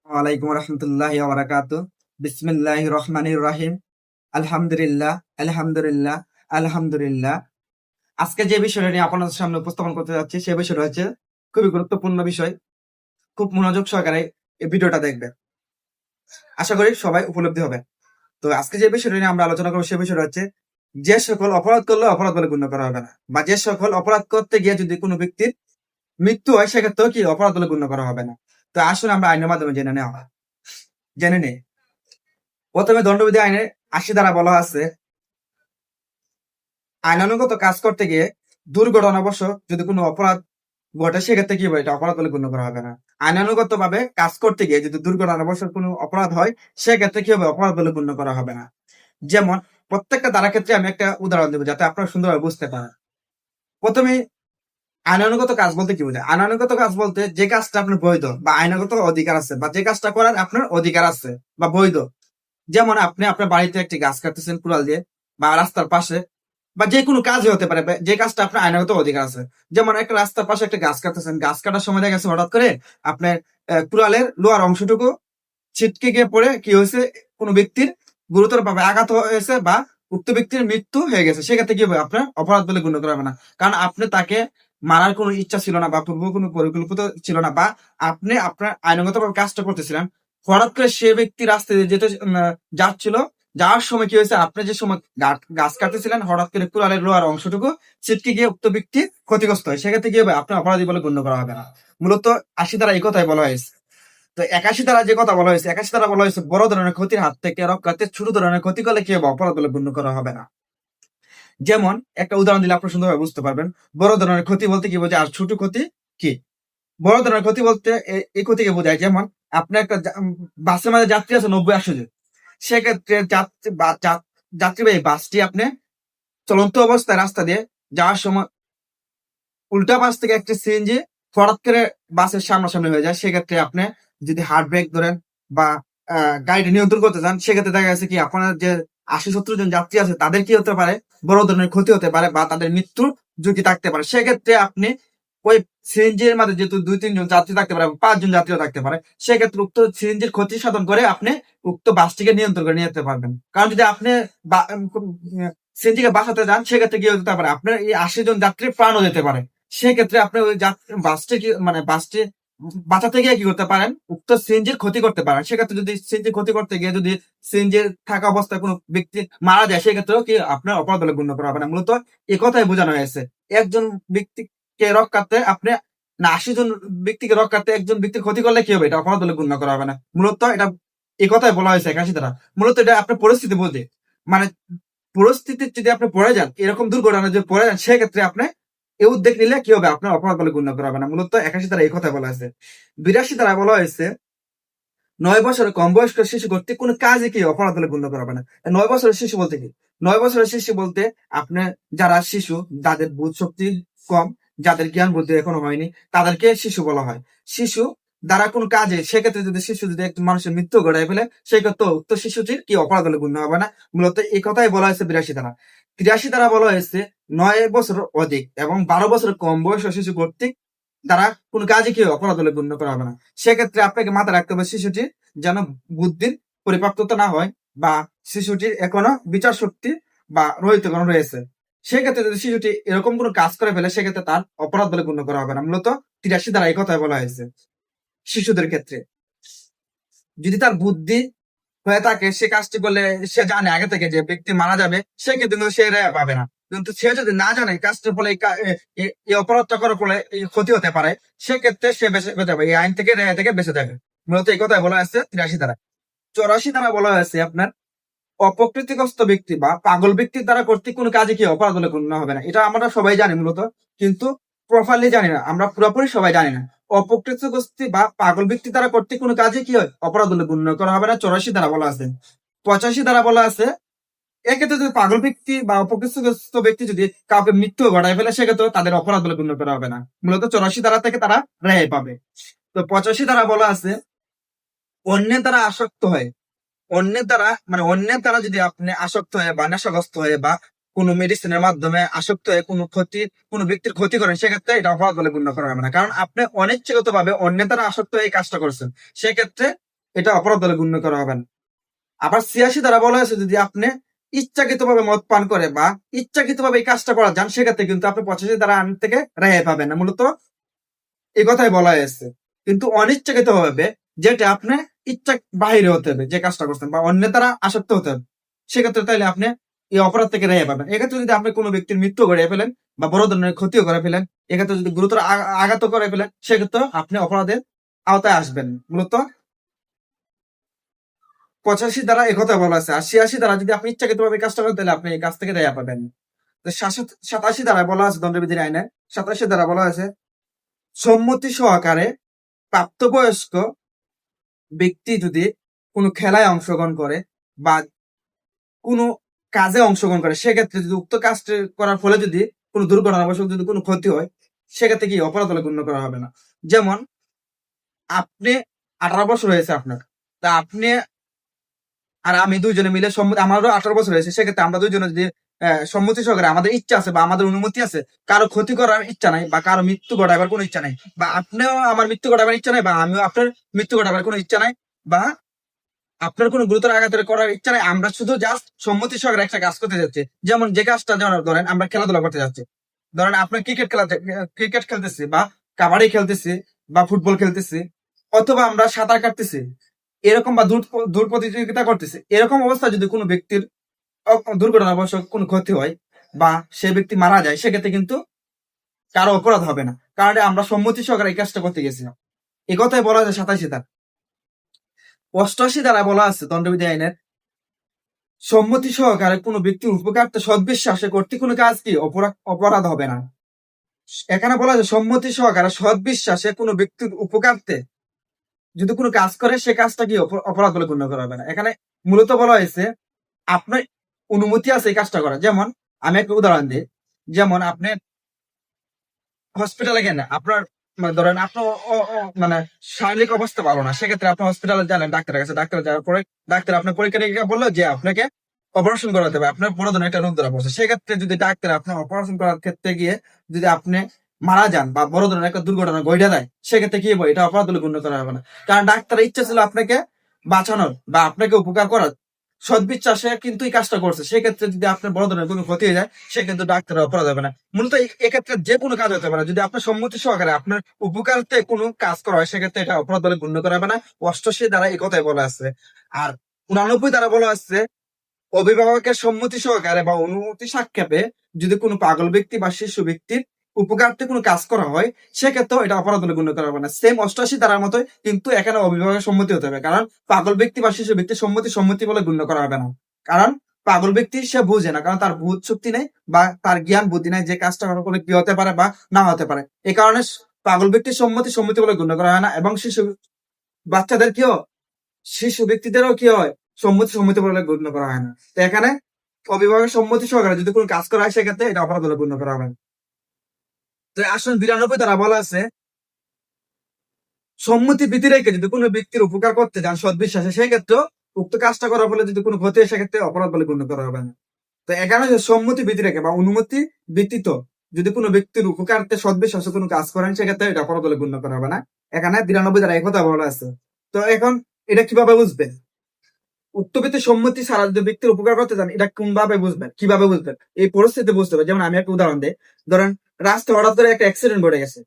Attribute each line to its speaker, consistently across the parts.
Speaker 1: ওয়ালাইকুম রহমতুল্লাহি ওয়া বারাকাতুহু। বিসমিল্লাহির রহমানির রহিম। আলহামদুলিল্লাহ, আলহামদুলিল্লাহ, আলহামদুলিল্লাহ। আজকে যে বিষয়টা নিয়ে আপনাদের সামনে উপস্থাপন করতে যাচ্ছি সে বিষয়টা হচ্ছে খুবই গুরুত্বপূর্ণ বিষয়। খুব মনোযোগ সহকারে এই ভিডিওটা দেখবেন। আশা করি সবাই উপলব্ধি হবে। তো আজকে যে বিষয়টা নিয়ে আমরা আলোচনা করবো সে বিষয়টা হচ্ছে যে সকল অপরাধ করলে অপরাধ বলে গণ্য করা হবে না, বা যে সকল অপরাধ করতে গিয়ে যদি কোনো ব্যক্তির মৃত্যু হয় সেক্ষেত্রেও কি অপরাধ বলে গণ্য করা হবে না। তো আসলে আমরা আইনের মাধ্যমে জেনে নেই। প্রথমে দণ্ডবিধি আইনে ৮০ ধারা বলা আছে, আইনানুগত কাজ করতে গিয়ে দুর্ঘটনাবশত যদি কোনো অপরাধ ঘটে সেক্ষেত্রে কি হবে, এটা অপরাধ বলে গণ্য করা হবে না। আইনানুগত ভাবে কাজ করতে গিয়ে যদি দুর্ঘটনাবশত কোনো অপরাধ হয় সেক্ষেত্রে কি হবে, অপরাধ বলে গণ্য করা হবে না। যেমন প্রত্যেকটা ধারার ক্ষেত্রে আমি একটা উদাহরণ দেবো যাতে আপনারা সুন্দরভাবে বুঝতে পারেন। প্রথমে আইনানুগত কাজ বলতে কি বোঝায়? আইনানুগত কাজ বলতে যে কাজটা আপনার বৈধ বা আইনাগত অধিকার আছে, বা যে কাজটা করার আপনার অধিকার আছে বা বৈধ। যেমন আপনি আপনার বাড়িতে একটি গাছ কাটতেছেন কুড়াল দিয়ে, বা রাস্তার পাশে, বা যে কোনো কাজই হতে পারে যে কাজটা আপনার আইনগত অধিকার আছে। যেমন একটা রাস্তার পাশে একটা গাছ কাটতেছেন, গাছ কাটার সময় দেখা গেছে হঠাৎ করে আপনার কুড়ালের লোহার অংশটুকু ছিটকে গিয়ে পড়ে কি হয়েছে, কোনো ব্যক্তির গুরুতর ভাবে আঘাত হয়েছে বা উক্ত ব্যক্তির মৃত্যু হয়ে গেছে, সেক্ষেত্রে কি হবে, আপনার অপরাধ বলে গণ্য করা হবে না। কারণ আপনি তাকে মারার কোনো ইচ্ছা ছিল না বা পূর্ব কোনো পরিকল্পিত ছিল না, বা আপনি আপনার আইনগত ভাবে কাজটা করতেছিলেন। হঠাৎ করে সে ব্যক্তি রাস্তা দিয়ে যেতে যাচ্ছিল, যাওয়ার সময় কি হয়েছে, আপনি যে সময় গাছ কাটতেছিলেন হঠাৎ করে কুড়ালের লোহার অংশটুকু ছিটকে গিয়ে উক্ত ব্যক্তি ক্ষতিগ্রস্ত হয়, সেক্ষেত্রে কি হবে, আপনার অপরাধী বলে গণ্য করা হবে না। মূলত ৮০ দ্বারা এই কথাই বলা হয়েছে। তো ৮১ দ্বারা যে কথা বলা হয়েছে, ৮১ দ্বারা বলা হয়েছে বড় ধরনের ক্ষতির হাত থেকে রক্ষার্থে ছোট ধরনের ক্ষতি করলে কি হবে, অপরাধ বলে গণ্য করা হবে না। যেমন একটা উদাহরণ দিলে আপনি সুন্দরভাবে বুঝতে পারবেন। বড় ধরনের ক্ষতি বলতে কি বোঝায় আর ছোট ক্ষতি কি? বড় ধরনের ক্ষতি বলতে এই ক্ষতিকে বোঝায়, যেমন আপনার একটা বাসের মাঝে যাত্রী আছে ৯০-৮০ জন, সেক্ষেত্রে যাত্রীবাহী বাসটি আপনি চলন্ত অবস্থায় রাস্তা দিয়ে যাওয়ার সময় উল্টা পাশ থেকে একটা সিএনজি হঠাৎ করে বাসের সামনাসামনি হয়ে যায়, সেক্ষেত্রে আপনি যদি হার্ড ব্রেক ধরেন বা গাড়িটা নিয়ন্ত্রণ করতে চান, সেক্ষেত্রে দেখা গেছে কি আপনার যে ৮০-৭০ জন যাত্রী আছে তাদের কি হতে পারে, বড় ধরনের ক্ষতি হতে পারে বা তাদের মৃত্যুর ঝুঁকি থাকতে পারে। সেক্ষেত্রে আপনি ওই সিএনজির মাঝে যেহেতু ২-৩ জন যাত্রী থাকতে পারে, ৫ জন যাত্রীও থাকতে পারে, সেক্ষেত্রে উক্ত সিএনজির ক্ষতি সাধন করে আপনি উক্ত বাসটিকে নিয়ন্ত্রণ করে নিয়ে যেতে পারবেন। কারণ যদি আপনি সিএনজিকে বাঁচাতে যান সেক্ষেত্রে কি হতে পারে, আপনার এই ৮০ জন যাত্রীর প্রাণও যেতে পারে। সেক্ষেত্রে আপনি ওই বাসটি কি মানে বাসটি বাঁচাতে গিয়ে কি করতে পারেন, উক্ত সিএনজির ক্ষতি করতে পারেন। সেক্ষেত্রে যদি সিএনজির ক্ষতি করতে গিয়ে যদি সিএনজির থাকা অবস্থায় কোনো ব্যক্তি মারা যায়, সেক্ষেত্রেও কি আপনার অপরাধ বলে গণ্য করা হবে না। মূলত এই কথাই বোঝানো হয়েছে, একজন ব্যক্তিকে রক্ষার্থে আপনি না ৮০ জন ব্যক্তিকে রক্ষার্থে একজন ব্যক্তির ক্ষতি করলে কি হবে, এটা অপরাধ বলে গণ্য করা হবে না। মূলত এটা এই কথাই বলা হয়েছে ৮১ দ্বারা। মূলত এটা আপনার পরিস্থিতি বলতে, মানে পরিস্থিতি যদি আপনি পড়ে যান, এরকম দুর্ঘটনা যদি পড়ে যান, সেক্ষেত্রে আপনি এই উদ্যোগ নিলে কি হবে, আপনার অপরাধ বলে গণ্য করা হবে না। মূলত ৮১ দ্বারা এই কথা বলা হয়েছে। ৮২ দ্বারা বলা হয়েছে ৯ বছরের কম বয়স্ক শিশু কর্তৃক কোনো কাজে কি অপরাধ বলে গণ্য করা হবে না। ৯ বছরের শিশু বলতে কি? ৯ বছরের শিশু বলতে আপনার যারা শিশু, যাদের বোধ শক্তি কম, যাদের জ্ঞান বুদ্ধি এখনো হয়নি, তাদেরকে শিশু বলা হয়। শিশু দ্বারা কোন কাজে, সেক্ষেত্রে যদি শিশু যদি একজন মানুষের মৃত্যু ঘটায় ফেলে, সেক্ষেত্রে উক্ত শিশুটির কি অপরাধ বলে গণ্য হবে না। মূলত এই কথাই বলা হয়েছে ৮২ দ্বারা। ৮৩ দ্বারা বলা হয়েছে ৯ বছরের অধিক এবং ১২ বছরের কম বয়সী শিশু কর্তৃক দ্বারা কোন কাজে কি অপরাধ বলে গণ্য করা হবে না। সেক্ষেত্রে আপনাকে মাথায় রাখতে হবে শিশুটির যেন বুদ্ধির পরিপক্কতা না হয়, বা শিশুটির এখনো বিচার শক্তি বা রহিত রয়েছে। সেক্ষেত্রে যদি শিশুটি এরকম কোনো কাজ করে ফেলে, সেক্ষেত্রে তার অপরাধ বলে গণ্য করা হবে না। মূলত ৮৩ দ্বারা এই কথাই বলা হয়েছে। শিশুদের ক্ষেত্রে যদি তার বুদ্ধি হয়ে থাকে, সে কাজটি করলে সে জানে আগে থেকে যে ব্যক্তি মারা যাবে, সেক্ষেত্রে কিন্তু সে রেহাই পাবে না। কিন্তু সে যদি না জানে কাজটির ফলে এই অপরাধটা করার ফলে এই ক্ষতি হতে পারে, সেক্ষেত্রে সে বেঁচে যাবে, এই আইন থেকে রেহাই থেকে বেঁচে যাবে। মূলত এই কথাই বলা হয়েছে ৮৩ দ্বারা। ৮৪ দ্বারা বলা হয়েছে আপনার অপ্রকৃতিগ্রস্ত ব্যক্তি বা পাগল ব্যক্তির দ্বারা কর্তৃক কোনো কাজে কি অপরাধ বলে গণ্য হবে না। এটা আমরা সবাই জানি মূলত, কিন্তু প্রপারলি জানি না, আমরা পুরোপুরি সবাই জানি না। অপ্রকৃতিগ্রস্ত বা পাগল ব্যক্তি দ্বারা কর্তৃক কোনো কাজে কি হয়, অপরাধ বলে গণ্য করা হবে না। ৮৪ দ্বারা বলা আছে। ৮৫ দ্বারা বলা আছে এক্ষেত্রে যদি পাগল ব্যক্তি বা অপকৃতগ্রস্ত ব্যক্তি যদি কাউকে মৃত্যু ঘটায় ফেলে, সেক্ষেত্রে তাদের অপরাধ বলে গণ্য করা হবে না। মূলত ৮৪ দ্বারা থেকে তারা রেহাই পাবে। তো ৮৫ দ্বারা বলা আছে অন্যের দ্বারা আসক্ত হয়, অন্যের দ্বারা মানে অন্যের দ্বারা যদি আপনি আসক্ত হয়ে বা নেশাগ্রস্ত হয়ে বা কোনো মেডিসিনের মাধ্যমে আসক্ত হয়ে কোনো ব্যক্তির ক্ষতি করেন, সেক্ষেত্রে এটা অপরাধ বলে গণ্য করা হবে না। কারণ আপনি অনিচ্ছাগত ভাবে অন্যের দ্বারা আসক্ত হয়ে এই কাজটা করছেন, সেক্ষেত্রে এটা অপরাধ বলে গণ্য করা হবে না। আবার ৮৬ দ্বারা বলা হয়েছে যদি আপনি ইচ্ছাকৃতভাবে মদ পান করে বা ইচ্ছাকৃতভাবে এই কাজটা করা যান সেক্ষেত্রে কিন্তু আপনি ৮৫ দ্বারা আইন থেকে রেহাই পাবেন না। মূলত এই কথাই বলা হয়েছে। কিন্তু অনিচ্ছাকৃতভাবে যেটা আপনার ইচ্ছা বাহিরে হতে হবে যে কাজটা করছেন বা অন্যের দ্বারা আসক্ত হতে হবে সেক্ষেত্রে তাইলে আপনি এই অপরাধ থেকে রেহাই পাবেন। এক্ষেত্রে যদি আপনি কোনো ব্যক্তির মৃত্যু ঘটিয়ে ফেলেন বা বড় ধরনের ক্ষতিও করে ফেলেন, এক্ষেত্রে যদি গুরুতর আঘাত করে ফেলেন সেক্ষেত্রে আপনি অপরাধের আওতায় আসবেন। মূলত ৮৫ দ্বারা একথা বলা আছে। আর ৮৬ দ্বারা যদি আপনি ইচ্ছাকৃতভাবে কাজটা করেন তাহলে আপনি এই কাজ থেকে রেহাই পাবেন। তো ৮৭ দ্বারা বলা আছে দণ্ডবিধির আইনে ৮৭ দ্বারা বলা আছে সম্মতি সহকারে প্রাপ্তবয়স্ক ব্যক্তি যদি কোনো খেলায় অংশগ্রহণ করে বা কোনো কাজে অংশগ্রহণ করে সেক্ষেত্রে যদি উক্ত কাজটি করার ফলে যদি কোনো দুর্ঘটনাবশত যদি কোনো ক্ষতি হয় সেক্ষেত্রে কি অপরাধ বলে গণ্য করা হবে না। যেমন আপনি 18 বছর হয়েছে আপনার, তা আপনি আর আমি দুইজনে মিলে সম্মতি, আমারও 18 বছর হয়েছে, সেক্ষেত্রে আমরা দুইজনে যদি সম্মতি সহকারে আমাদের ইচ্ছা আছে বা আমাদের অনুমতি আছে, কারো ক্ষতি করার ইচ্ছা নাই বা কারো মৃত্যু ঘটাবার কোনো ইচ্ছা নাই, বা আপনিও আমার মৃত্যু ঘটাবার ইচ্ছা নাই বা আমিও আপনার মৃত্যু ঘটাবার কোনো ইচ্ছা নাই, বা আপনার কোনো গুরুতর আঘাতের করার ইচ্ছা নাই, আমরা শুধু জাস্ট সম্মতি সহকারে একটা কাজ করতে যাচ্ছি। যেমন যে কাজটা যেমন ধরেন আমরা খেলাধুলা করতে যাচ্ছি, ধরেন আপনার ক্রিকেট খেলতেছি বা কাবাডি খেলতেছি বা ফুটবল খেলতেছি অথবা আমরা সাঁতার কাটতেছি এরকম বা দূর প্রতিযোগিতা করতেছে, এরকম অবস্থা যদি কোনো ব্যক্তির দুর্ঘটনাবশত কোনো ক্ষতি হয় বা সে ব্যক্তি মারা যায় সেক্ষেত্রে কিন্তু কারো অপরাধ হবে না, কারণ আমরা সম্মতি সহকারে এই কাজটা করতে গেছিলাম। এ কথাই বলা যায় ৮৭ দ্বারা। ৮৮ দ্বারা বলা আছে দণ্ডবিধি আইনের সম্মতি সহকারে কোনো ব্যক্তির উপকার্থে সদ্বিশ্বাসে কর্তৃক কোনো কাজ কি অপরাধ হবে না। এখানে বলা আছে সম্মতি সহকারে সদ্বিশ্বাসে কোনো ব্যক্তির উপকার্থে যদি কোনো কাজ করে সে কাজটা কি অপরাধ বলে গণ্য করা হবে না। এখানে মূলত বলা হয়েছে আপনার অনুমতি আছে এই কাজটা করা। যেমন আমি একটা উদাহরণ দিই, যেমন আপনি হসপিটালে গেলেন, আপনার ধরেন আপনার মানে শারীরিক অবস্থা ভালো না, সেক্ষেত্রে আপনি হসপিটালে যাবেন ডাক্তারের কাছে, ডাক্তার যাওয়ার পরে ডাক্তার আপনার পরীক্ষা নিরীক্ষা বললো যে আপনাকে অপারেশন করাতে হবে, আপনার বড় ধরনের একটা রোগ ধরা পড়ছে, সেক্ষেত্রে যদি ডাক্তার আপনার অপারেশন করার ক্ষেত্রে গিয়ে যদি আপনি মারা যান বা বড় ধরনের একটা দুর্ঘটনা ঘটে যায় সেক্ষেত্রে কি হবে, এটা অপরাধ বলে গণ্য করা হবে না। কারণ ডাক্তারের ইচ্ছা ছিল আপনাকে বাঁচানোর বা আপনাকে উপকার করার, সদ্বিশ্বাসে কিন্তু এই কাজটা করছে, সেক্ষেত্রে যদি আপনার বড় ধরনের কোনো ক্ষতি হয়ে যায় সেক্ষেত্রে ডাক্তারের অপরাধ হবে না। মূলত এক্ষেত্রে যে কোনো কাজ হতে পারে, যদি আপনার সম্মতি সহকারে আপনার উপকারতে কোনো কাজ করা হয় সেক্ষেত্রে এটা অপরাধ বলে গণ্য করা হবে না। ৮৮ দ্বারা এই কথাই বলা আছে। আর 89 দ্বারা বলা আছে অভিভাবকের সম্মতি সহকারে বা অনুমতি সাক্ষেপে যদি কোনো পাগল ব্যক্তি বা শিশু ব্যক্তির উপকারার্থে কোনো কাজ করা হয় সেক্ষেত্রেও এটা অপরাধ বলে গণ্য করা হবে না। সেম ৮৮ ধারার মতোই, কিন্তু এখানে অভিভাবকের সম্মতি হতে হবে, কারণ পাগল ব্যক্তি বা শিশু ব্যক্তির সম্মতি বলে গণ্য করা হবে না। কারণ পাগল ব্যক্তি সে বুঝে না, কারণ তার বোধ শক্তি নেই বা তার জ্ঞান বুদ্ধি নেই যে কাজটা করার ফলে কি হতে পারে বা না হতে পারে। এই কারণে পাগল ব্যক্তির সম্মতি বলে গণ্য করা হয় না, এবং বাচ্চাদের কেও শিশু ব্যক্তিদেরও কি হয় সম্মতি বলে গণ্য করা হয় না। তো এখানে অভিভাবকের সম্মতি সহকারে যদি কোনো কাজ করা হয় সেক্ষেত্রে এটা অপরাধ বলে গণ্য করা হবে না। তো আসলে ৯২ দ্বারা বলা আছে সম্মতি ভীতি রেখে যদি কোনো ব্যক্তির উপকার করতে যান সদ্বিশ্বাসে সেক্ষেত্রে উক্ত কাজটা করার ফলে যদি কোনো ক্ষতি হয় সেক্ষেত্রে অপরাধ বলে গণ্য করা হবে না। তো এখানে সম্মতি ভীতি রেখে বা অনুমতি ব্যতীত যদি কোনো ব্যক্তির উপকারার্থে সদ্বিশ্বাসে কোনো কাজ করেন সেক্ষেত্রে এটা অপরাধ বলে গণ্য করা হবে না। এখানে ৯২ দ্বারা একথা বলা আছে। তো এখন এটা কিভাবে বুঝবেন? উক্ত ব্যক্তির সম্মতি ছাড়া যদি ব্যক্তির উপকার করতে চান এটা কোনভাবে বুঝবেন, কিভাবে বুঝবেন? এই পরিস্থিতি বুঝতে হবে। যেমন আমি একটা উদাহরণ দিই, ধরেন রাস্তায় হঠাৎ করে একটা অ্যাক্সিডেন্ট ঘটে গেছে,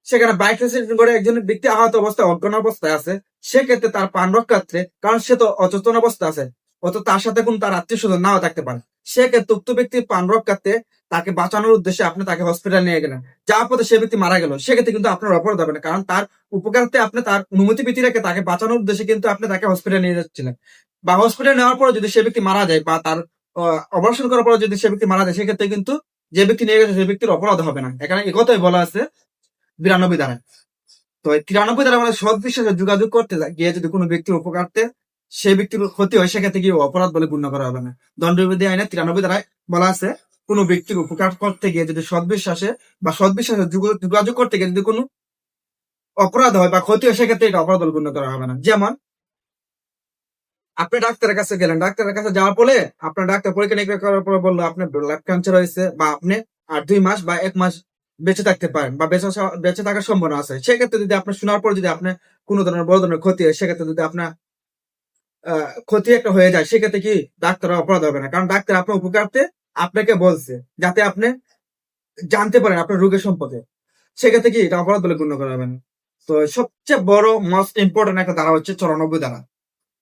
Speaker 1: সেখানে বাইক অ্যাক্সিডেন্ট করে একজন ব্যক্তি আহত অবস্থায় অজ্ঞান অবস্থায় আছে, সেক্ষেত্রে তার প্রাণ রক্ষার্থে, কারণ সে তো অচেতন অবস্থা আছে, অত তার সাথে কোন তার আত্মীয় স্বজন নাও থাকতে পারে, সেক্ষেত্রে উক্ত ব্যক্তির প্রাণ রক্ষার্থে তাকে বাঁচানোর উদ্দেশ্যে আপনি তাকে হসপিটাল নিয়ে গেলেন, যার পথে সে ব্যক্তি মারা গেল, সেক্ষেত্রে কিন্তু আপনার অপরাধ হবে না, কারণ তার উপকারার্থে আপনি তার অনুমতি ব্যক্তি রেখে তাকে বাঁচানোর উদ্দেশ্যে কিন্তু আপনি তাকে হসপিটাল নিয়ে যাচ্ছিলেন। বা হসপিটাল নেওয়ার পরে যদি সে ব্যক্তি মারা যায় বা তার অপারেশন করার পরে যদি সে ব্যক্তি মারা যায় সেক্ষেত্রে কিন্তু যে ব্যক্তি নিয়ে গেছে সে ব্যক্তির অপরাধ হবে না। এখানে একথাই বলা আছে ৯২ ধারায়। তো ৯৩ ধারা মানে সৎ বিশ্বাসে যোগাযোগ করতে গিয়ে যদি কোনো ব্যক্তির উপকারতে সেই ব্যক্তির ক্ষতি হয় সেক্ষেত্রে কি অপরাধ বলে গণ্য করা হবে না। দণ্ডবিধি আইনে ৯৩ ধারায় বলা আছে কোনো ব্যক্তির উপকার করতে গিয়ে যদি সৎ বিশ্বাসে বা সৎ বিশ্বাসে যোগাযোগ করতে গিয়ে যদি কোনো অপরাধ হয় বা ক্ষতি হয় সেক্ষেত্রে এটা অপরাধ বলে গণ্য করা হবে না। যেমন আপনি ডাক্তারের কাছে গেলেন, ডাক্তারের কাছে যাওয়ার পরে আপনার ডাক্তার পরীক্ষা নিরীক্ষা করার পরে বললো আপনার ব্লাড ক্যান্সার হয়েছে বা আপনি আর ২ মাস বা ১ মাস বেঁচে থাকতে পারেন বা বেঁচে থাকার সম্ভাবনা আছে। সেক্ষেত্রে যদি আপনার শোনার পর যদি আপনার কোনো ধরনের বড় ধরনের ক্ষতি হয়, সেক্ষেত্রে যদি আপনার ক্ষতি একটা হয়ে যায়, সেক্ষেত্রে কি ডাক্তারের অপরাধ হবে না, কারণ ডাক্তার আপনার উপকারার্থে আপনাকে বলছে যাতে আপনি জানতে পারেন আপনার রোগের সম্পর্কে। সেক্ষেত্রে কি এটা অপরাধ বলে গণ্য করা হবে না। তো সবচেয়ে বড় মোস্ট ইম্পর্টেন্ট একটা ধারা হচ্ছে 94 ধারা।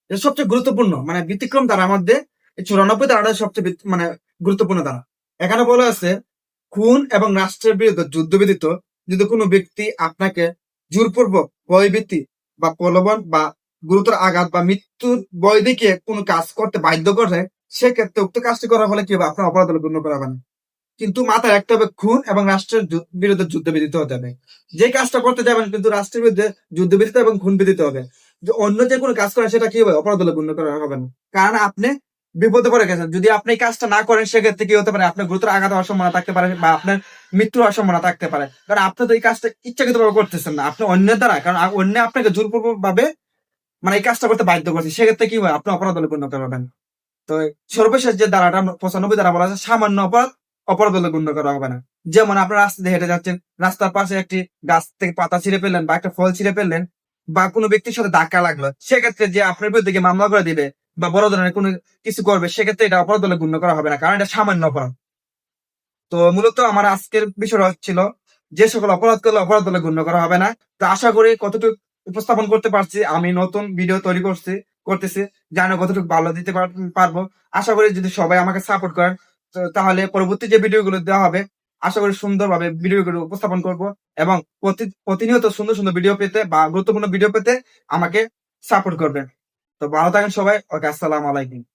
Speaker 1: এটা সবচেয়ে গুরুত্বপূর্ণ, মানে ব্যতিক্রম ধারার মধ্যে এই 94 ধারাটা সবচেয়ে মানে গুরুত্বপূর্ণ ধারা। এখানে বলা আছে, খুন এবং রাষ্ট্রের বিরুদ্ধে যুদ্ধ ব্যতীত যদি কোনো ব্যক্তি আপনাকে জোরপূর্বক ভয়ভীতি বা প্রলোভন বা গুরুতর আঘাত বা মৃত্যুর ভয় দেখিয়ে কোনো কাজ করতে বাধ্য করে, সেক্ষেত্রে উক্ত কাজটি করার ফলে কি হবে, আপনার অপরাধ বলে গণ্য করা হবে না। কিন্তু মাথায় রাখতে হবে, খুন এবং রাষ্ট্রের বিরুদ্ধে যুদ্ধ বিধিত হতে হবে। যে কাজটা করতে যাবেন কিন্তু রাষ্ট্রের বিরুদ্ধে যুদ্ধ বিধিত এবং খুন বিধিত হবে। যে অন্য যে কোনো কাজ করেন সেটা কি হবে, অপরাধ বলে গণ্য করা হবে না, কারণ আপনি বিপদে পড়ে গেছেন। যদি আপনি এই কাজটা না করেন, সেক্ষেত্রে কি হতে পারে, আপনার গুরুতর আঘাত হওয়ার সম্ভাবনা থাকতে পারে বা আপনার মৃত্যু হওয়ার সম্ভাবনা থাকতে পারে। কারণ আপনি তো এই কাজটা ইচ্ছাকৃত ভাবে করতেছেন না, আপনি অন্যের দ্বারা, কারণ অন্য আপনাকে জোরপূর্বক ভাবে মানে এই কাজটা করতে বাধ্য করছে, সেক্ষেত্রে কি হয়, আপনি অপরাধ বলে গণ্য করা হবেন। তো সর্বশেষ যে ধারাটা 95 ধারা বলা আছে, সামান্য অপরাধ অপরাধ বলে গণ্য করা হবে না। যেমন আপনার রাস্তা দিয়ে হেঁটে যাচ্ছেন, রাস্তার পাশে একটি গাছ থেকে পাতা ছিঁড়ে ফেললেন বা একটা ফল ছিঁড়ে ফেললেন বা কোনো ব্যক্তির সাথে ধাক্কা লাগলো, সেক্ষেত্রে যে আপনার বিরুদ্ধে গিয়ে মামলা করে দিবে বা বড় ধরনের কোনো কিছু করবে, সেক্ষেত্রে এটা অপরাধ বলে গণ্য করা হবে না, কারণ এটা সামান্য অপরাধ। তো মূলত আমার আজকের বিষয়টা হচ্ছিল, যে সকল অপরাধ করলে অপরাধ বলে গণ্য করা হবে না। তো আশা করি কতটুকু উপস্থাপন করতে পারছি, আমি নতুন ভিডিও তৈরি করতেছি, জানো কতটুকু ভালো দিতে পারবো। আশা করি যদি সবাই আমাকে সাপোর্ট করেন, তো তাহলে পরবর্তী যে ভিডিওগুলো দেওয়া হবে, আশা করি সুন্দরভাবে ভিডিওগুলো উপস্থাপন করব এবং প্রতিনিয়ত সুন্দর সুন্দর ভিডিও পেতে বা গুরুত্বপূর্ণ ভিডিও পেতে আমাকে সাপোর্ট করবেন। তো ভালো থাকেন সবাই। ওকে, আসসালামু আলাইকুম।